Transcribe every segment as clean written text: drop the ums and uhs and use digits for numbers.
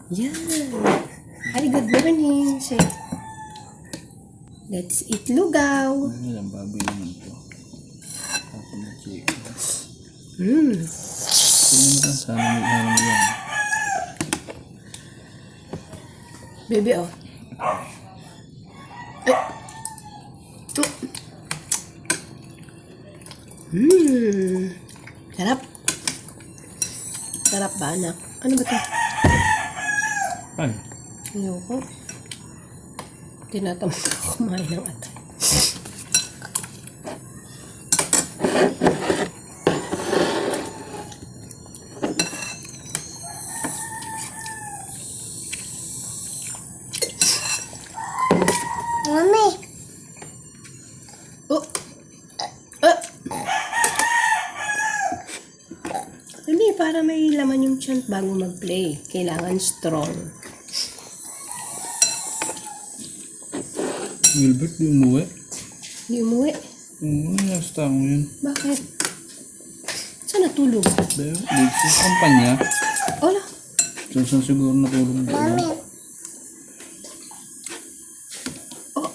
Yan. Ay, good morning. Say, let's eat lugaw. Ano lang, baboy naman to. Tapos na chickens. Tingnan mo lang, sana may hanong yan. Baby, oh. Sarap. Sarap ba, anak? Ano ba ito? Pan. Ayoko. Tinatamad ako kumain ng atay. Mami, Oh! Hindi, para may laman yung tiyan bago mag-play. Kailangan strong. Gilbert, di umuwi. Hindi umuwi. Nasa tao yun. Bakit? Saan natulog? Dito sa kampanya. Wala. Saan siguro natulog doon. mami, Oh,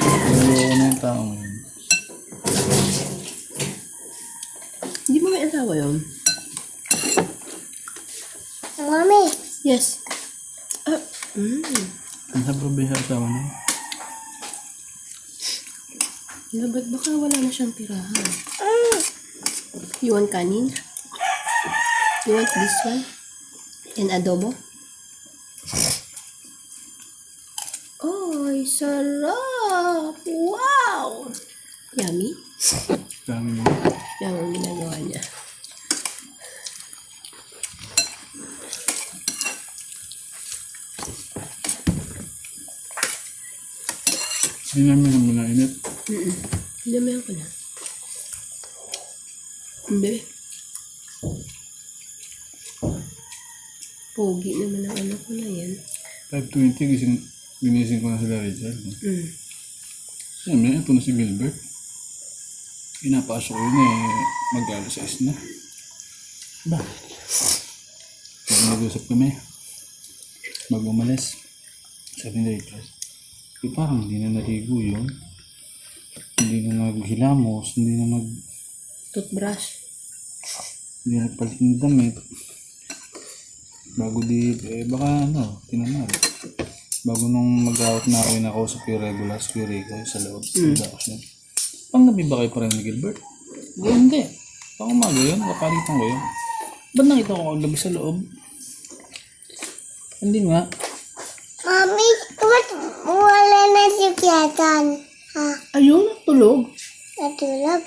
Naloko na yung tao yun. hindi mo may asawa yun? mami, Yes. Nasa probinsya asawa na. Ba't baka wala na siyang tirahan? You want kanin? You want this one? And adobo? Ay, sarap! Wow! Yummy? Kami mo. Yan ang ginagawa niya. Hindi namin naman nainit. Damihan ko na. Bebe. Pogi naman ang anak ko na yan. 5:20 ginising ko na sila Richard. Yan, may ito na si Gilbert. Pinapasok yun mag-alas 6 na. Ba? Kaya nag-usap kami. Bago umalis. Sabi ni Richard, parang hindi na naligo yun. Hindi na naghilamos, hindi na Toothbrush. hindi na nagpalit ng damit. Bago baka tinamad. Bago nung mag-out na ako, nakausap yung regular security ko sa loob. Pang gabi ba kayo pa rin ni Gilbert? Hindi. Pang umaga yun, kapalitan ko yun. Ba't nakita ko gabi sa loob? Hindi nga. mami, ba't wala na si Kiatan? Ha, Ayun, tulog. natulog?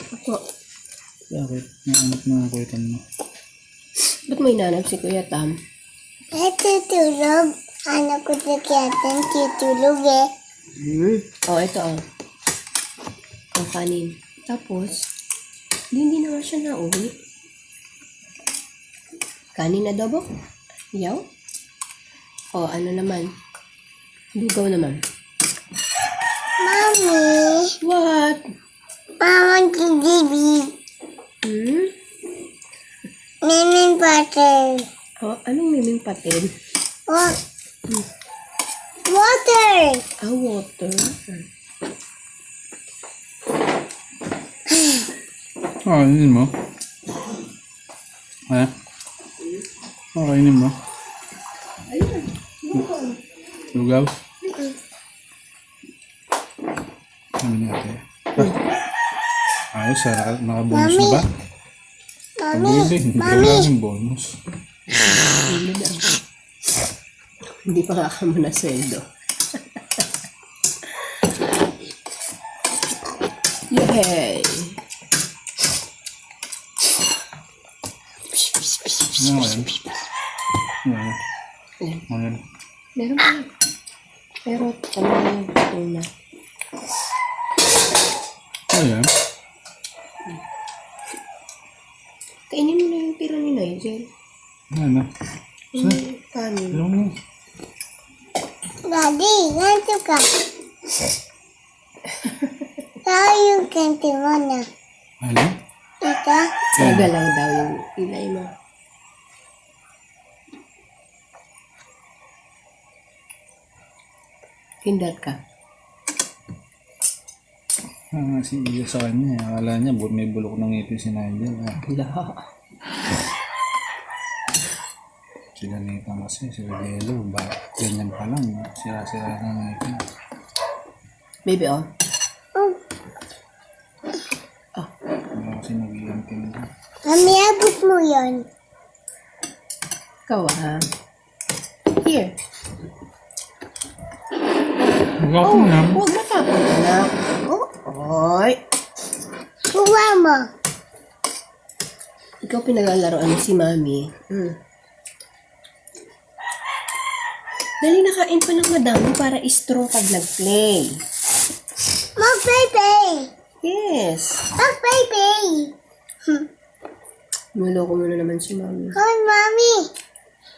Bakit? Naanap na ako itan mo. Ba't may nanap si Kuya Tam? Natutulog. Anak ko si Kiatan, tutulog eh. Oh, ito oh. Ang kanin. Tapos, hindi naman siya nauwi. Kanin adobo? Yaw? O, ano naman? Lugaw naman. Mami, What? mama baby, miming butter. Oh, anong miming patin? What? Water. Ah, water. Kainin mo? Ha? Kainin mo? Ayun. Lugaw? Ano natin? Ayos, nakabonus na ba? Mami, Hindi mami, wala yung bonus. Hindi daw. Hindi pa nga kamo na sweldo. Yay! Ano nga yun? Ano? Ayan. Ano yun? Meron pa lang. Pero kami na yung tuna. Ano yan? Kainin mo na yung tira ni Nigel. Ano? Yung kanin. Ano mo? Daddy, ganito ka. Saan yung kanti mo na? Ano? Ito? Nagalaw daw yung ilay mo. Kinder ka. Si Iya sa kanya. Akala niya may bulok ng ngipin si Nigel. Wala. Sila Nathan kasi, sila Yelo. Ganyan pa lang. Sira-sira ng ngipin. Baby, oh. Wala kasi nag-iintin doon. Mami, abot mo yun. Ikaw, ha? Here. Magkakapon na. Huwag matapon, anak. Oh, oy. Kuha mo. Ikaw pinaglalaroan mo si Mami. Dali na kain pa ng madami para strong pag nag-play. Mag-baby. Yes. Mag-baby. Nuloko mo na naman si Mami. Hoy, Mami.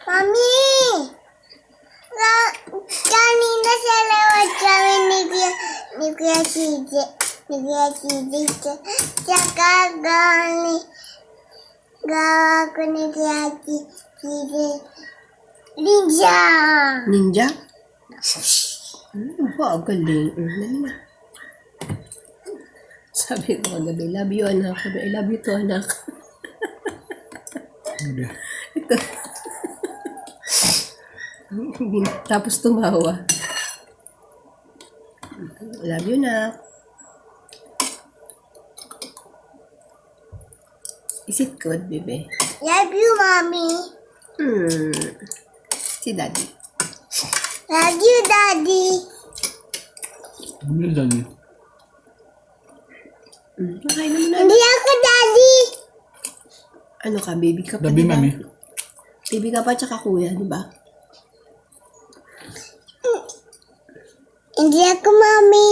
Mami. Kanina sa lawat kami ni Kuya CJ. Ni Kuya CJ. Tsaka gawa ko ni Kuya CJ. Ninja. Ninja? Ano ba? Ang galing. Dali na. Sabi ko kagabi, love you, anak. Sabi, I love you to, anak. Sabi. Ito. Tapos tumawa. Love you, anak. Is it good, baby? Love you, Mommy. Si Daddy. Love you, Daddy. Ano yung dali? Nakain naman na. Hindi ako Daddy. Ano ka, baby ka pa, Dabi, diba? Mami. Baby ka pa, tsaka kuya, di ba? Hindi ako Mommy.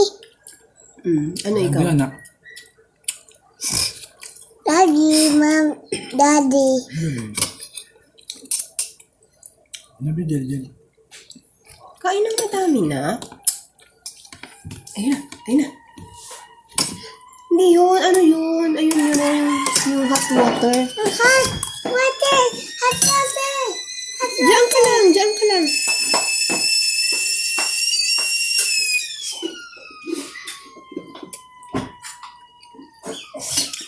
Ano ikaw? Dabi, anak. Daddy, Daddy. Dabi, Jel. Kain ng madami na. Ayun na, ayun na. Hindi yun, ano yun? Ayun yun, yung hot water. Hot water. Hot water. Diyan ka lang, diyan ka lang.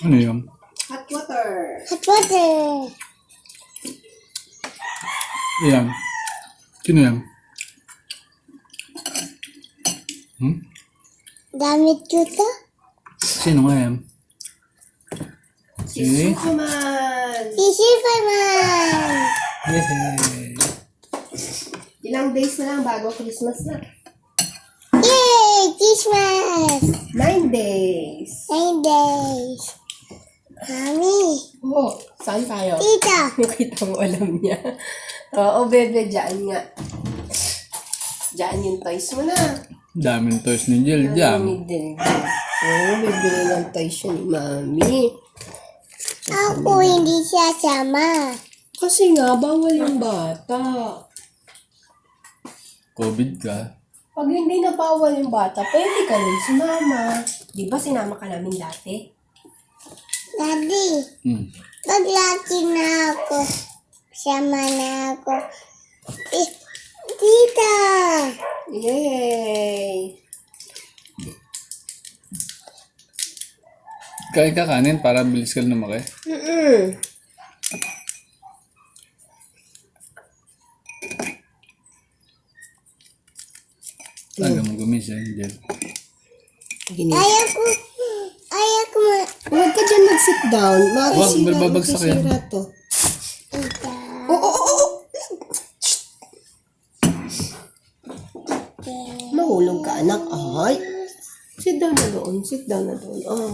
Ano yun? Hot water. Hot water. Iyan. Sino yan? Damit ko to. Sino nga yan? Si Superman. Sisi Superman. Yehey. Ilang days na lang bago Christmas na. Yay! Christmas. 9 days. 9 days. Mommy. Oh, saan tayo? Tita. Nakita mo, alam niya. Oo, bebe, dyan nga. Dyan yung toys mo na. Daming toys ni Jel. Jam. Oo, bibili ng toys yun ni Mami. Ako hindi siya sama. Kasi nga, bawal yung bata. COVID ka. Pag hindi na bawal yung bata, pwede ka rin sumama. Di ba sinama ka namin dati? Daddy. Paglaki na ako. Sama na ako. Tita. Yay! Kain ka kanin para bilis ka lumaki. Aga mo gumising, Jel. Gini. Ayaw ko ma... Huwag ka dyan mag-sit down. Huwag, babagsak yan. Masisira to. Tita. Mahulog ka, anak. Ay. Sit down na doon. Sit down na doon. Oh.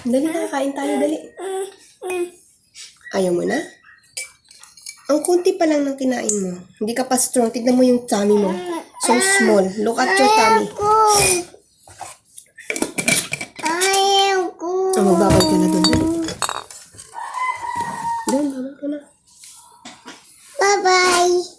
Dali na, kain tayo. Dali. Ayaw mo na? Ang kunti pa lang ng kinain mo. Hindi ka pa strong. Tignan mo yung tummy mo. So small. Look at your tummy. Ayaw ko. Magbabad ka na doon. Dali. Doon, babad ka na. Bye-bye.